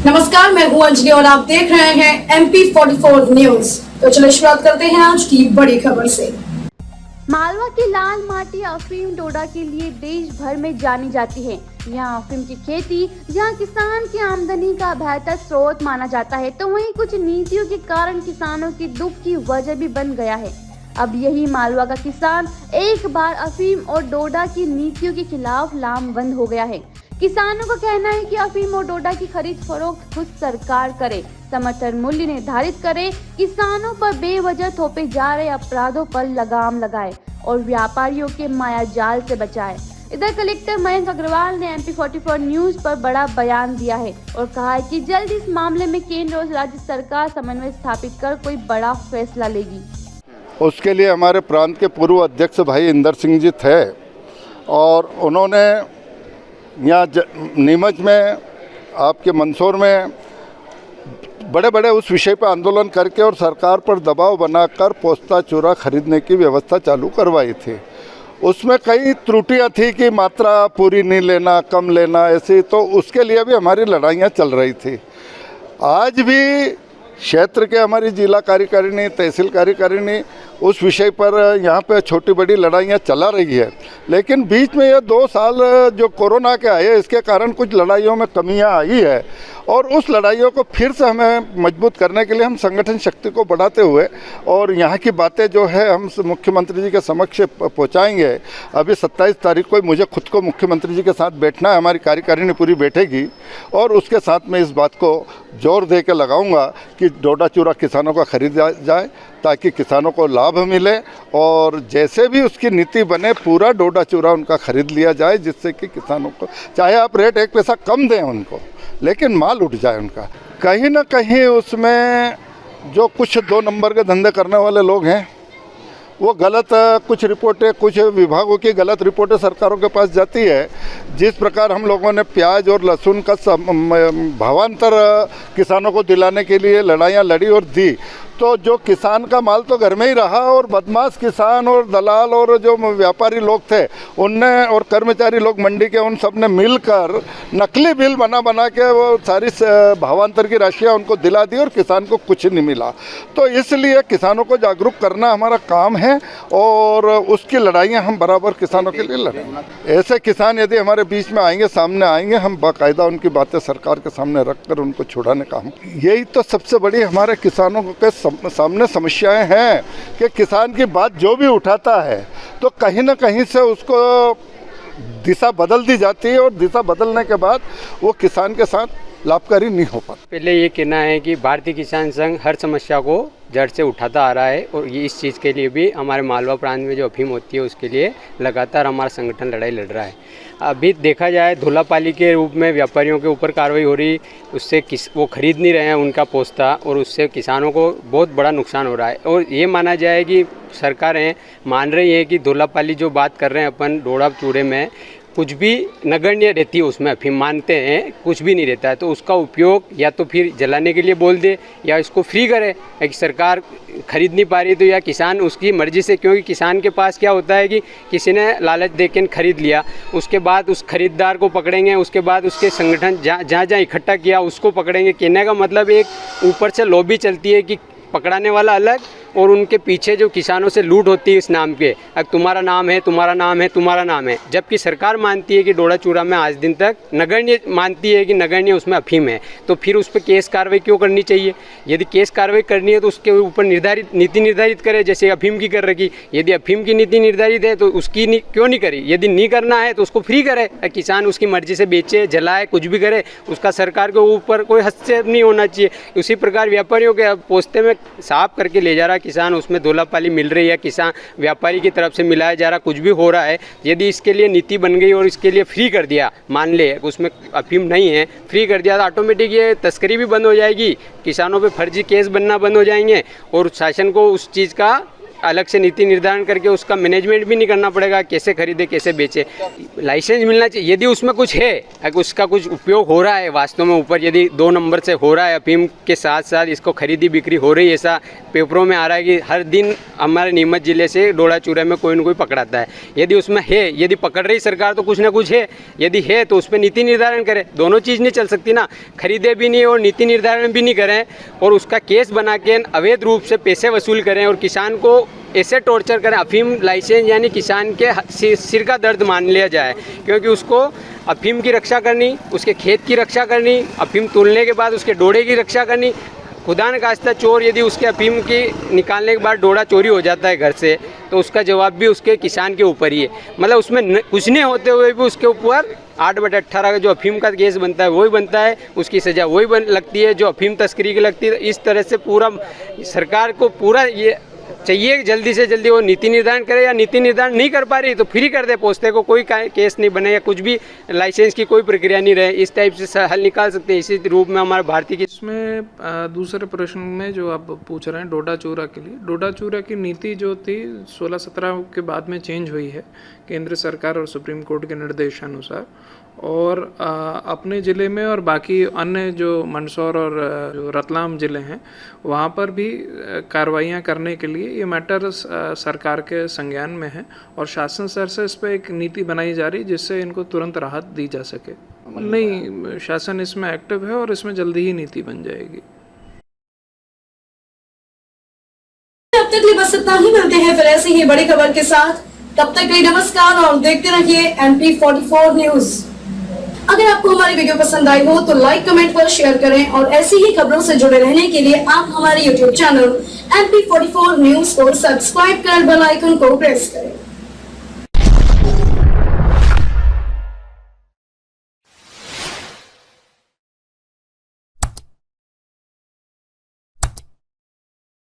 नमस्कार, मैं हूं अंजलि और आप देख रहे हैं MP44 न्यूज। तो चलिए शुरुआत करते हैं आज की बड़ी खबर से। मालवा की लाल माटी अफीम डोडा के लिए देश भर में जानी जाती है। यहाँ अफीम की खेती जहाँ किसान की आमदनी का बेहतर स्रोत माना जाता है, तो वहीं कुछ नीतियों के कारण किसानों की दुख की वजह भी बन गया है। अब यही मालवा का किसान एक बार अफीम और डोडा की नीतियों के खिलाफ लामबंद हो गया है। किसानों का कहना है कि अफीम और डोडा की खरीद फरोख्त खुद सरकार करे, समर्थन मूल्य निर्धारित करे, किसानों पर बेवजह थोपे जा रहे अपराधों पर लगाम लगाए और व्यापारियों के माया जाल से बचाए। इधर कलेक्टर मयंक अग्रवाल ने MP44 न्यूज पर बड़ा बयान दिया है और कहा है कि जल्द इस मामले में केंद्र और राज्य सरकार समन्वय स्थापित कर कोई बड़ा फैसला लेगी। उसके लिए हमारे प्रांत के पूर्व अध्यक्ष भाई इंदर सिंह जी थे और उन्होंने यहाँ नीमच में, आपके मंदसौर में बड़े बड़े उस विषय पर आंदोलन करके और सरकार पर दबाव बनाकर पोस्ता चूरा खरीदने की व्यवस्था चालू करवाई थी। उसमें कई त्रुटियां थी कि मात्रा पूरी नहीं लेना, कम लेना, ऐसे, तो उसके लिए भी हमारी लड़ाइयाँ चल रही थी। आज भी क्षेत्र के हमारी जिला कार्यकारिणी, तहसील कार्यकारिणी उस विषय पर यहाँ पे छोटी बड़ी लड़ाइयाँ चला रही है। लेकिन बीच में ये 2 साल जो कोरोना के आए, इसके कारण कुछ लड़ाइयों में कमियाँ आई है और उस लड़ाइयों को फिर से हमें मजबूत करने के लिए हम संगठन शक्ति को बढ़ाते हुए और यहाँ की बातें जो है हम मुख्यमंत्री जी के समक्ष पहुँचाएंगे। अभी 27 तारीख को मुझे खुद को मुख्यमंत्री जी के साथ बैठना है, हमारी कार्यकारिणी पूरी बैठेगी और उसके साथ में इस बात को जोर दे के लगाऊंगा कि डोडा चूरा किसानों का खरीदा जाए ताकि किसानों को लाभ मिले और जैसे भी उसकी नीति बने पूरा डोडा चूरा उनका खरीद लिया जाए, जिससे कि किसानों को चाहे आप रेट 1 पैसा कम दें उनको, लेकिन माल उठ जाए उनका। कहीं ना कहीं उसमें जो कुछ 2 नंबर के धंधे करने वाले लोग हैं वो गलत कुछ रिपोर्टें, कुछ विभागों की गलत रिपोर्टें सरकारों के पास जाती है। जिस प्रकार हम लोगों ने प्याज और लहसुन का भावांतर किसानों को दिलाने के लिए लड़ाइयाँ लड़ी और दी, तो जो किसान का माल तो घर में ही रहा और बदमाश किसान और दलाल और जो व्यापारी लोग थे उनने और कर्मचारी लोग मंडी के, उन सब ने मिलकर नकली बिल बना के वो सारी भावांतर की राशियाँ उनको दिला दी और किसान को कुछ नहीं मिला। तो इसलिए किसानों को जागरूक करना हमारा काम है और उसकी लड़ाइयाँ हम बराबर किसानों के लिए लड़ेंगे। ऐसे किसान यदि हमारे बीच में आएंगे, सामने आएंगे, हम बाकायदा उनकी बातें सरकार के सामने रखकर उनको छुड़ाने का हम, यही तो सबसे बड़ी हमारे किसानों के सामने समस्याएं हैं कि किसान की बात जो भी उठाता है तो कहीं ना कहीं से उसको दिशा बदल दी जाती है और दिशा बदलने के बाद वो किसान के साथ लाभकारी नहीं हो पाता। पहले ये कहना है कि भारतीय किसान संघ हर समस्या को जड़ से उठाता आ रहा है और ये इस चीज़ के लिए भी हमारे मालवा प्रांत में जो अफीम होती है उसके लिए लगातार हमारा संगठन लड़ाई लड़ रहा है। अभी देखा जाए धुलापाली के रूप में व्यापारियों के ऊपर कार्रवाई हो रही, उससे वो खरीद नहीं रहे हैं उनका पोस्ता और उससे किसानों को बहुत बड़ा नुकसान हो रहा है। और ये माना जाए कि सरकारें मान रही है कि धुलापाली जो बात कर रहे हैं अपन डोडा चूड़े में कुछ भी नगण्य रहती है, उसमें अफीम मानते हैं कुछ भी नहीं रहता है, तो उसका उपयोग या तो फिर जलाने के लिए बोल दे या इसको फ्री करे। कि सरकार खरीद नहीं पा रही तो या किसान उसकी मर्जी से, क्योंकि किसान के पास क्या होता है कि किसी ने लालच देकर खरीद लिया, उसके बाद उस खरीदार को पकड़ेंगे, उसके बाद उसके संगठन जहाँ इकट्ठा किया उसको पकड़ेंगे। कहने का मतलब एक ऊपर से लॉबी चलती है कि पकड़ाने वाला अलग और उनके पीछे जो किसानों से लूट होती है इस नाम के, अब तुम्हारा नाम है, तुम्हारा नाम है, तुम्हारा नाम है, जबकि सरकार मानती है कि डोडा चूड़ा में आज दिन तक नगण्य मानती है कि नगण्य उसमें अफीम है, तो फिर उस पर केस कार्रवाई क्यों करनी चाहिए? यदि केस कार्रवाई करनी है तो उसके ऊपर नीति निर्धारित करे, जैसे अफीम की कर रखी। यदि अफीम की नीति निर्धारित है तो उसकी क्यों नहीं करी? यदि नहीं करना है तो उसको फ्री करे, किसान उसकी मर्जी से बेचे, जलाए, कुछ भी करे, उसका सरकार के ऊपर कोई हस्तक्षेप नहीं होना चाहिए। उसी प्रकार व्यापारियों के पोस्ते में साफ करके ले जा रहा किसान, उसमें धोलापाली मिल रही है, किसान व्यापारी की तरफ से मिलाया जा रहा, कुछ भी हो रहा है। यदि इसके लिए नीति बन गई और इसके लिए फ्री कर दिया, मान ले उसमें अफीम नहीं है, फ्री कर दिया तो ऑटोमेटिक ये तस्करी भी बंद हो जाएगी, किसानों पे फर्जी केस बनना बंद हो जाएंगे और शासन को उस चीज़ का अलग से नीति निर्धारण करके उसका मैनेजमेंट भी नहीं करना पड़ेगा, कैसे खरीदे कैसे बेचे। लाइसेंस मिलना चाहिए, यदि उसमें कुछ है, अगर उसका कुछ उपयोग हो रहा है वास्तव में ऊपर यदि 2 नंबर से हो रहा है, अफीम के साथ साथ इसको खरीदी बिक्री हो रही है, ऐसा पेपरों में आ रहा है कि हर दिन हमारे नीमच जिले से डोडा चूरा में कोई न कोई पकड़ाता है। यदि उसमें है, यदि पकड़ रही सरकार तो कुछ ना कुछ है, यदि है तो उस पर नीति निर्धारण करे। दोनों चीज़ नहीं चल सकती ना, खरीदे भी नहीं और नीति निर्धारण भी नहीं करें और उसका केस बना के अवैध रूप से पैसे वसूल करें और किसान को ऐसे टॉर्चर करें। अफीम लाइसेंस यानी किसान के सिर का दर्द मान लिया जाए, क्योंकि उसको अफीम की रक्षा करनी, उसके खेत की रक्षा करनी, अफीम तोड़ने के बाद उसके डोडे की रक्षा करनी। खुदा न खास्ता चोर यदि उसके अफीम की निकालने के बाद डोडा चोरी हो जाता है घर से, तो उसका जवाब भी उसके किसान के ऊपर ही है। मतलब उसमें कुछ नहीं होते हुए भी उसके ऊपर 8/18 का जो अफीम का केस बनता है वही बनता है, उसकी सज़ा वही लगती है जो अफीम तस्करी की लगती है। इस तरह से पूरा सरकार को पूरा ये चाहिए जल्दी से जल्दी वो नीति निर्धारण करे, या नीति निर्धारण नहीं कर पा रही तो फ्री कर दे पोस्ते को, कोई केस नहीं बने या कुछ भी लाइसेंस की कोई प्रक्रिया नहीं रहे, इस टाइप से हल निकाल सकते हैं। इसी रूप में हमारा भारतीय की इसमें दूसरे प्रश्न में जो आप पूछ रहे हैं डोडा चूरा के लिए, डोडा चूरा की नीति जो थी 16-17 के बाद में चेंज हुई है केंद्र सरकार और सुप्रीम कोर्ट के निर्देशानुसार, और अपने ज़िले में और बाकी अन्य जो मंदसौर और जो रतलाम ज़िले हैं वहाँ पर भी कार्रवाइयाँ करने के लिए ये मैटर सरकार के संज्ञान में है और शासन स्तर से इस पर एक नीति बनाई जा रही जिससे इनको तुरंत राहत दी जा सके। नहीं, शासन इसमें एक्टिव है और इसमें जल्दी ही नीति बन जाएगी। अब तक लिए बस इतना ही, मिलते हैं फिर ऐसी ही बड़ी खबर के साथ। तब तक के लिए नमस्कार और देखते रहिए MP44 न्यूज। अगर आपको हमारी वीडियो पसंद आई हो तो लाइक, कमेंट पर शेयर करें और ऐसी ही खबरों से जुड़े रहने के लिए आप हमारे YouTube चैनल MP44 न्यूज को सब्सक्राइब कर बेल आइकन को प्रेस करें।